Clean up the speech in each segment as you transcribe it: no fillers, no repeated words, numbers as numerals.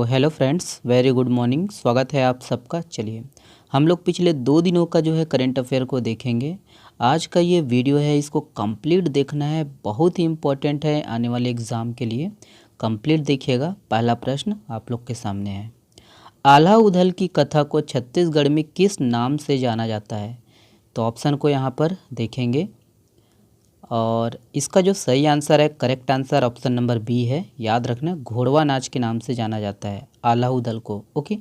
Hello friends, very good morning. स्वागत है आप सबका। चलिए हम लोग पिछले 2 दिनों का जो है करंट अफेयर को देखेंगे। आज का ये वीडियो है, इसको कंप्लीट देखना है, बहुत ही इम्पोर्टेंट है आने वाले एग्ज़ाम के लिए। कंप्लीट देखिएगा। पहला प्रश्न आप लोग के सामने है, आल्हा उदल की कथा को छत्तीसगढ़ में किस नाम से जाना जाता है? तो ऑप्शन को यहाँ पर देखेंगे और इसका जो सही आंसर है, correct answer option number B है। याद रखना, घोड़वा नाच के नाम से जाना जाता है आल्हा उदल को। ओके,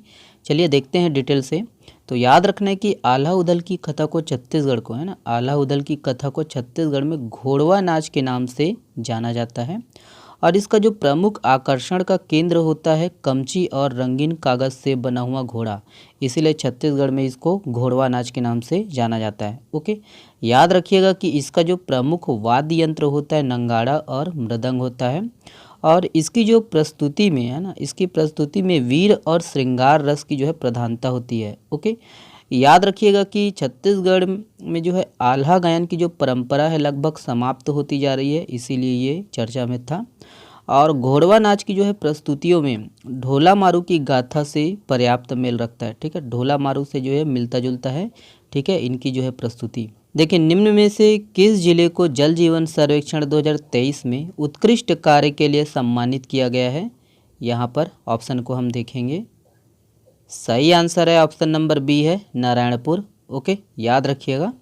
चलिए देखते हैं डिटेल से। तो याद रखना है कि आल्हा उदल की कथा को छत्तीसगढ़ को, है ना, आल्हा उदल की कथा को छत्तीसगढ़ में घोड़वा नाच के नाम से जाना जाता है। और इसका जो प्रमुख आकर्षण का केंद्र होता है कमची और रंगीन कागज़ से बना हुआ घोड़ा, इसीलिए छत्तीसगढ़ में इसको घोड़वा नाच के नाम से जाना जाता है। ओके, याद रखिएगा कि इसका जो प्रमुख वाद्य यंत्र होता है नंगाड़ा और मृदंग होता है। और इसकी जो प्रस्तुति में, है ना, इसकी प्रस्तुति में वीर और श्रृंगार रस की जो है प्रधानता होती है। ओके, याद रखिएगा कि छत्तीसगढ़ में जो है आल्हा गायन की जो परंपरा है लगभग समाप्त होती जा रही है, इसीलिए ये चर्चा में था। और घोड़वा नाच की जो है प्रस्तुतियों में ढोला मारू की गाथा से पर्याप्त मेल रखता है। ठीक है, ढोला मारू से जो है मिलता जुलता है। ठीक है, इनकी जो है प्रस्तुति देखिए, निम्न में से किस जिले को जल जीवन सर्वेक्षण 2023 में उत्कृष्ट कार्य के लिए सम्मानित किया गया है? यहाँ पर ऑप्शन को हम देखेंगे। सही आंसर है ऑप्शन नंबर बी है, नारायणपुर। ओके, याद रखिएगा।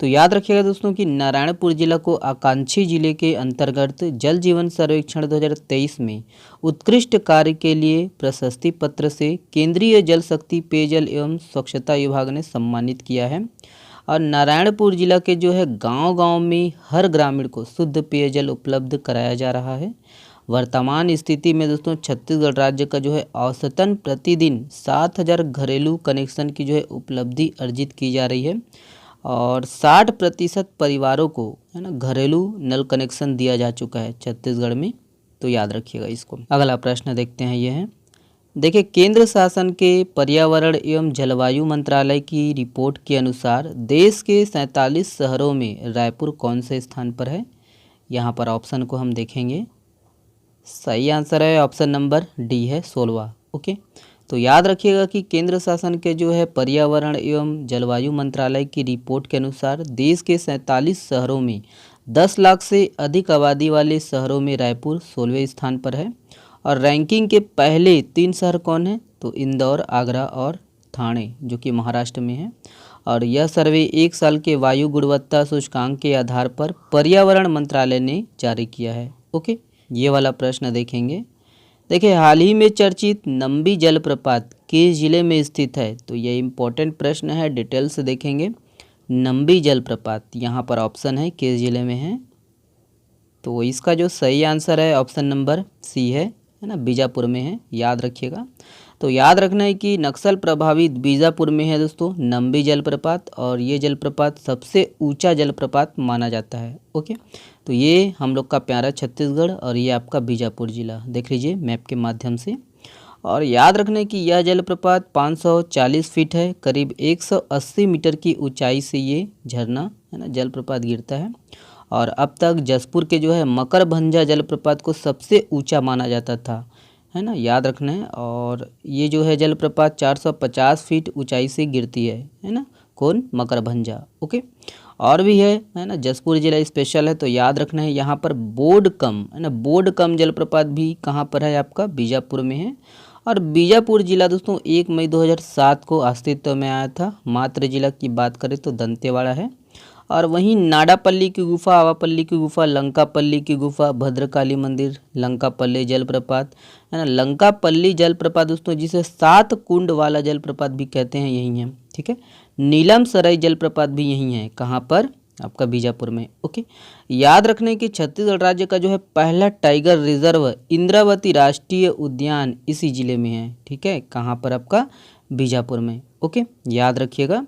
तो याद रखिएगा दोस्तों कि नारायणपुर जिला को आकांक्षी जिले के अंतर्गत जल जीवन सर्वेक्षण 2023 में उत्कृष्ट कार्य के लिए प्रशस्ति पत्र से केंद्रीय जल शक्ति पेयजल एवं स्वच्छता विभाग ने सम्मानित किया है। और नारायणपुर जिला के जो है गांव-गांव में हर ग्रामीण को शुद्ध पेयजल उपलब्ध कराया जा रहा है। वर्तमान स्थिति में दोस्तों छत्तीसगढ़ राज्य का जो है औसतन प्रतिदिन 7,000 घरेलू कनेक्शन की जो है उपलब्धि अर्जित की जा रही है। और 60% परिवारों को, है ना, घरेलू नल कनेक्शन दिया जा चुका है छत्तीसगढ़ में। तो याद रखिएगा इसको। अगला प्रश्न देखते हैं, ये है, देखिए, केंद्र शासन के पर्यावरण एवं जलवायु मंत्रालय की रिपोर्ट के अनुसार देश के 47 शहरों में रायपुर कौन से स्थान पर है? यहाँ पर ऑप्शन को हम देखेंगे। सही आंसर है ऑप्शन नंबर डी है, 16। ओके, तो याद रखिएगा कि केंद्र शासन के जो है पर्यावरण एवं जलवायु मंत्रालय की रिपोर्ट के अनुसार देश के 47 शहरों में 10 लाख से अधिक आबादी वाले शहरों में रायपुर 16वें स्थान पर है। और रैंकिंग के पहले 3 शहर कौन हैं? तो इंदौर, आगरा और ठाणे, जो कि महाराष्ट्र में है। और यह सर्वे 1 साल के वायु गुणवत्ता सूचकांक के आधार पर पर्यावरण मंत्रालय ने जारी किया है। ओके, ये वाला प्रश्न देखेंगे। देखिए, हाल ही में चर्चित नंबी जलप्रपात किस जिले में स्थित है? तो ये इम्पोर्टेंट प्रश्न है, डिटेल से देखेंगे। नंबी जलप्रपात यहाँ पर ऑप्शन है किस जिले में है? तो इसका जो सही आंसर है ऑप्शन नंबर सी है ना, बीजापुर में है। याद रखिएगा। तो याद रखना है कि नक्सल प्रभावित बीजापुर में है दोस्तों नंबी जलप्रपात, और ये जलप्रपात सबसे ऊंचा जलप्रपात माना जाता है। ओके, तो ये हम लोग का प्यारा छत्तीसगढ़ और ये आपका बीजापुर जिला देख लीजिए मैप के माध्यम से। और याद रखना है कि यह जलप्रपात 540 फीट है, करीब 180 मीटर की ऊंचाई से ये झरना, है ना, जलप्रपात गिरता है। और अब तक जसपुर के जो है मकरभंजा जलप्रपात को सबसे ऊंचा माना जाता था, है ना, याद रखना है। और ये जो है जलप्रपात 450 फीट ऊंचाई से गिरती है ना, कौन? मकरभंजा। ओके, और भी है ना, जसपुर जिला स्पेशल है, तो याद रखना है यहाँ पर बोडकम, है ना, बोडकम जलप्रपात भी कहाँ पर है? आपका बीजापुर में है। और बीजापुर जिला दोस्तों 1 मई 2007 को अस्तित्व में आया था। मात्र जिला की बात करें तो दंतेवाड़ा है। और वहीं नाडापल्ली की गुफा, आवापल्ली की गुफा, लंकापल्ली की गुफा, भद्रकाली मंदिर, लंकापल्ली जलप्रपात, है ना, लंकापल्ली जलप्रपात दोस्तों जिसे 7 कुंड वाला जलप्रपात भी कहते हैं, यही है। ठीक है, नीलम सराय जलप्रपात भी यही है। कहाँ पर? आपका बीजापुर में। ओके, याद रखने कि छत्तीसगढ़ राज्य का जो है पहला टाइगर रिजर्व इंद्रावती राष्ट्रीय उद्यान इसी जिले में है। ठीक है, कहाँ पर? आपका बीजापुर में। ओके, याद रखिएगा।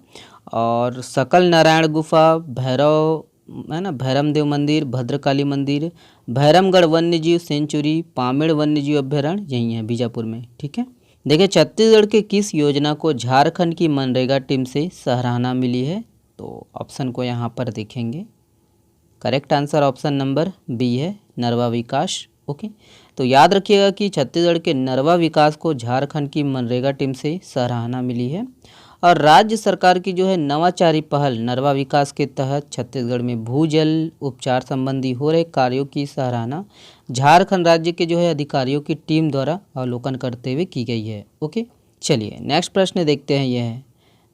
और सकल नारायण गुफा, भैरव, है ना, भैरमदेव मंदिर, भद्रकाली मंदिर, भैरमगढ़ वन्यजीव सेंचुरी, पामेड़ वन्यजीव अभ्यारण्य यही है बीजापुर में। ठीक है, देखिए, छत्तीसगढ़ के किस योजना को झारखंड की मनरेगा टीम से सराहना मिली है? तो ऑप्शन को यहाँ पर देखेंगे। Correct answer option number B है, नरवा विकास ओके। तो याद रखिएगा कि छत्तीसगढ़ के नरवा विकास को झारखंड की मनरेगा टीम से सराहना मिली है और राज्य सरकार की जो है नवाचारी पहल नरवा विकास के तहत छत्तीसगढ़ में भूजल उपचार संबंधी हो रहे कार्यों की सराहना झारखंड राज्य के जो है अधिकारियों की टीम द्वारा अवलोकन करते हुए की गई है। ओके, चलिए नेक्स्ट प्रश्न देखते हैं। यह है,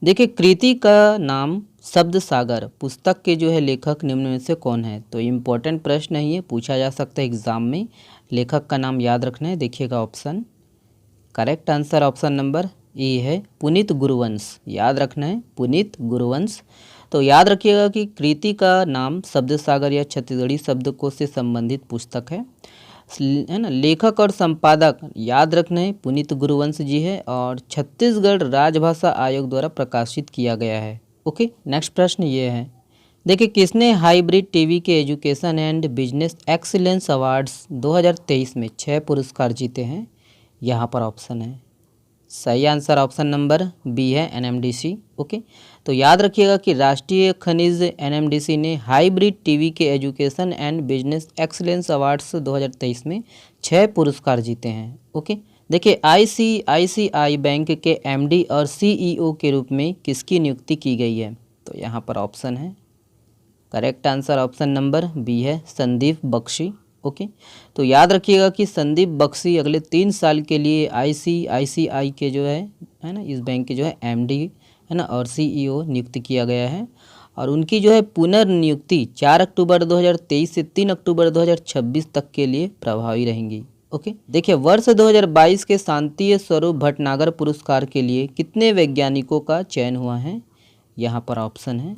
देखिए कृति का नाम शब्द सागर पुस्तक के जो है लेखक निम्न में से कौन है। तो इम्पोर्टेंट प्रश्न है, ये पूछा जा सकता है एग्जाम में। लेखक का नाम याद रखना है, देखिएगा option. Correct answer option number A है पुनीत गुरुवंश, याद रखना है पुनीत गुरुवंश। तो याद रखिएगा कि कृति का नाम शब्द सागर या छत्तीसगढ़ी शब्दकोश से संबंधित पुस्तक है ना। लेखक और संपादक याद रखना है पुनीत गुरुवंश जी है और छत्तीसगढ़ राजभाषा आयोग द्वारा प्रकाशित किया गया है। ओके, नेक्स्ट प्रश्न ये है, देखिए किसने हाइब्रिड टीवी के education and business excellence awards 2023 में 6 पुरस्कार जीते हैं। यहाँ पर ऑप्शन है, सही आंसर ऑप्शन नंबर बी है एनएमडीसी। ओके, तो याद रखिएगा कि राष्ट्रीय खनिज एनएमडीसी ने हाइब्रिड टीवी के education and business excellence awards 2023 में 6 पुरस्कार जीते हैं। ओके, देखिए आईसीआईसीआई बैंक के एमडी और सीईओ के रूप में किसकी नियुक्ति की गई है। तो यहाँ पर ऑप्शन है, correct answer option number B है संदीप बख्शी। ओके, तो याद रखिएगा कि संदीप बख्शी अगले 3 साल के लिए आईसीआईसीआई के जो है ना इस बैंक के जो है एमडी है ना और सीईओ नियुक्त किया गया है और उनकी जो है पुनर्नियुक्ति 4 अक्टूबर 2023 से 3 अक्टूबर 2026 तक के लिए प्रभावी रहेंगी। ओके, देखिए वर्ष 2022 के शांति स्वरूप भटनागर पुरस्कार के लिए कितने वैज्ञानिकों का चयन हुआ है। यहाँ पर ऑप्शन है,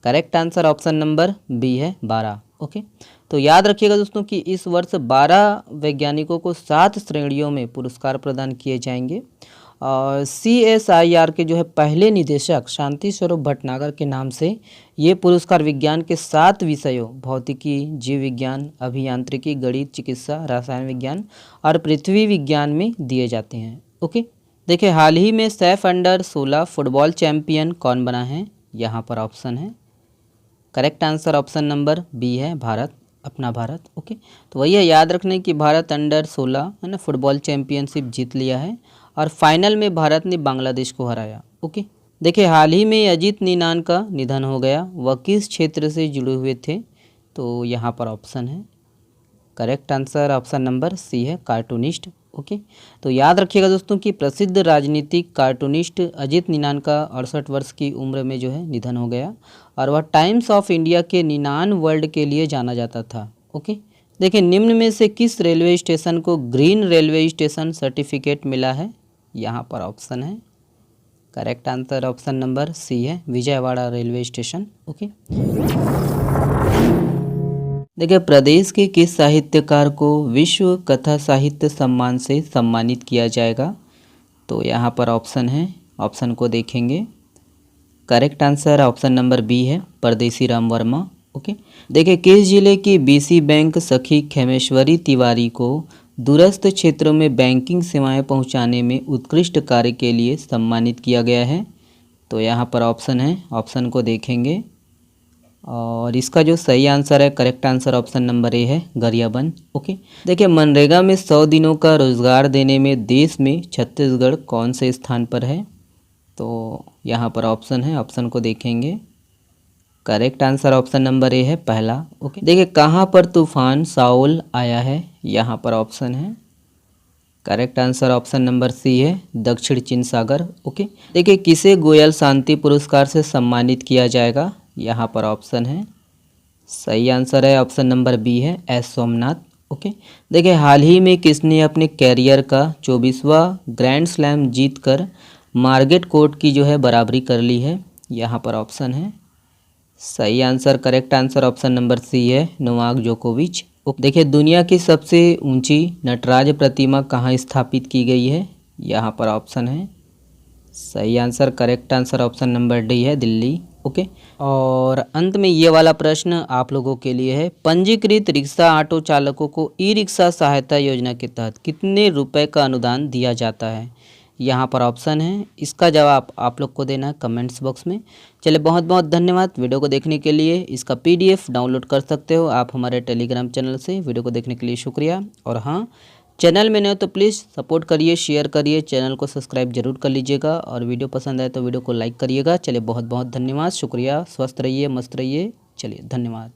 correct answer option number B है 12। ओके, तो याद रखिएगा दोस्तों कि इस वर्ष 12 वैज्ञानिकों को 7 श्रेणियों में पुरस्कार प्रदान किए जाएंगे और CSIR के जो है पहले निदेशक शांति स्वरूप भटनागर के नाम से ये पुरस्कार विज्ञान के 7 विषयों भौतिकी, जीव विज्ञान, अभियांत्रिकी, गणित, चिकित्सा, रसायन विज्ञान और पृथ्वी विज्ञान में दिए जाते हैं। ओके, देखिए हाल ही में सैफ अंडर 16 फुटबॉल चैंपियन कौन बना है। यहाँ पर ऑप्शन है, correct answer option number B है भारत, अपना भारत। ओके, तो वही है, याद रखने कि भारत अंडर 16 है ना फुटबॉल चैंपियनशिप जीत लिया है और फाइनल में भारत ने बांग्लादेश को हराया। ओके, देखिए हाल ही में अजीत नीनान का निधन हो गया, वह किस क्षेत्र से जुड़े हुए थे। तो यहाँ पर ऑप्शन है, correct answer option number C है कार्टूनिस्ट। ओके, तो याद रखिएगा दोस्तों कि प्रसिद्ध राजनीतिक कार्टूनिस्ट अजीत नीनान का 68 वर्ष की उम्र में जो है निधन हो गया और वह टाइम्स ऑफ इंडिया के निनान वर्ल्ड के लिए जाना जाता था। ओके, देखिए निम्न में से किस रेलवे स्टेशन को ग्रीन रेलवे स्टेशन सर्टिफिकेट मिला है। यहाँ पर ऑप्शन है, correct answer option number C है विजयवाड़ा रेलवे स्टेशन। ओके, देखिए प्रदेश के किस साहित्यकार को विश्व कथा साहित्य सम्मान से सम्मानित किया जाएगा। तो यहाँ पर ऑप्शन है, ऑप्शन को देखेंगे, correct answer option number B है परदेसी राम वर्मा। ओके, देखिए किस जिले की बीसी बैंक सखी खेमेश्वरी तिवारी को दूरस्थ क्षेत्रों में बैंकिंग सेवाएं पहुंचाने में उत्कृष्ट कार्य के लिए सम्मानित किया गया है। तो यहाँ पर ऑप्शन है, ऑप्शन को देखेंगे और इसका जो सही आंसर है, correct answer option number A है गरियाबंद। ओके, देखिए मनरेगा में 100 दिनों का रोजगार देने में देश में छत्तीसगढ़ कौन से स्थान पर है। तो यहाँ पर ऑप्शन है, ऑप्शन को देखेंगे, correct answer option number A है पहला। ओके, देखिए कहाँ पर तूफान साउल आया है। यहाँ पर ऑप्शन है, correct answer option number C है दक्षिण चीन सागर। ओके, देखिए किसे गोयल शांति पुरस्कार से सम्मानित किया जाएगा। यहाँ पर ऑप्शन है, सही आंसर है ऑप्शन नंबर बी है एस सोमनाथ। ओके, देखिए हाल ही में किसने अपने कैरियर का 24वां ग्रैंड स्लैम जीतकर मार्गेट कोर्ट की जो है बराबरी कर ली है। यहाँ पर ऑप्शन है, सही answer correct answer option number C है नोवाक जोकोविच। देखिए दुनिया की सबसे ऊंची नटराज प्रतिमा कहाँ स्थापित की गई है। यहाँ पर ऑप्शन है, सही answer correct answer option number D है दिल्ली। ओके, और अंत में ये वाला प्रश्न आप लोगों के लिए है, पंजीकृत रिक्शा ऑटो चालकों को ई रिक्शा सहायता योजना के तहत कितने रुपए का अनुदान दिया जाता है। यहाँ पर ऑप्शन है, इसका जवाब आप लोग को देना है कमेंट्स बॉक्स में। चलिए बहुत बहुत धन्यवाद वीडियो को देखने के लिए। इसका PDF डाउनलोड कर सकते हो आप हमारे टेलीग्राम चैनल से। वीडियो को देखने के लिए शुक्रिया। और हाँ, चैनल में नए हो तो प्लीज़ सपोर्ट करिए, शेयर करिए, चैनल को सब्सक्राइब जरूर कर लीजिएगा और वीडियो पसंद आए तो वीडियो को लाइक करिएगा। चलिए बहुत बहुत धन्यवाद, शुक्रिया। स्वस्थ रहिए, मस्त रहिए। चलिए धन्यवाद।